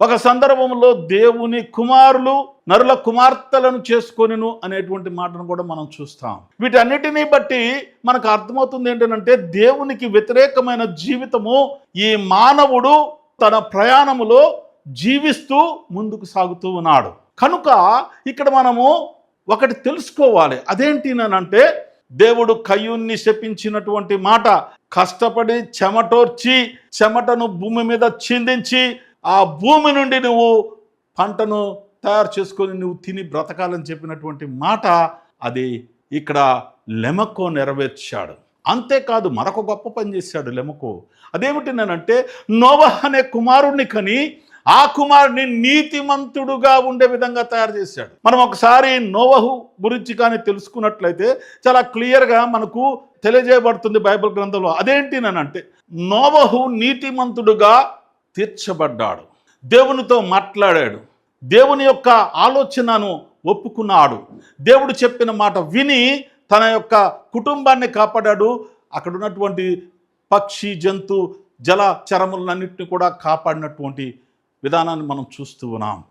ఒక సందర్భంలో దేవుని కుమారులు నరుల కుమార్తెలను చేసుకొనిను అనేటువంటి మాటను కూడా మనం చూస్తాం. వీటన్నిటినీ బట్టి మనకు అర్థమవుతుంది ఏంటంటే దేవునికి వ్యతిరేకమైన జీవితము ఈ మానవుడు తన ప్రయాణములో జీవిస్తూ ముందుకు సాగుతూ ఉన్నాడు. కనుక ఇక్కడ మనము ఒకటి తెలుసుకోవాలి. అదేంటి అంటే దేవుడు కయ్యూన్ని శపించినటువంటి మాట, కష్టపడి చెమటోర్చి చెమటను భూమి మీద చిందించి ఆ భూమి నుండి నువ్వు పంటను తయారు చేసుకొని నువ్వు తిని బ్రతకాలని చెప్పినటువంటి మాట, అది ఇక్కడ లెమకో నెరవేర్చాడు. అంతేకాదు మరొక గొప్ప పని చేశాడు లెమకో. అదేమిటినంటే నోవహు అనే కుమారుణ్ణి కని ఆ కుమారుని నీతిమంతుడుగా ఉండే విధంగా తయారు చేశాడు. మనం ఒకసారి నోవహు గురించి కానీ తెలుసుకున్నట్లయితే చాలా క్లియర్గా మనకు తెలియజేయబడుతుంది బైబిల్ గ్రంథంలో. అదేంటినంటే నోవహు నీతిమంతుడుగా తీర్చబడ్డాడు, దేవునితో మాట్లాడాడు, దేవుని యొక్క ఆలోచనను ఒప్పుకున్నాడు, దేవుడు చెప్పిన మాట విని తన యొక్క కుటుంబాన్ని కాపాడాడు. అక్కడ ఉన్నటువంటి పక్షి జంతు జల చరములన్నింటినీ కూడా కాపాడినటువంటి విధానాన్ని మనం చూస్తూ ఉన్నాం.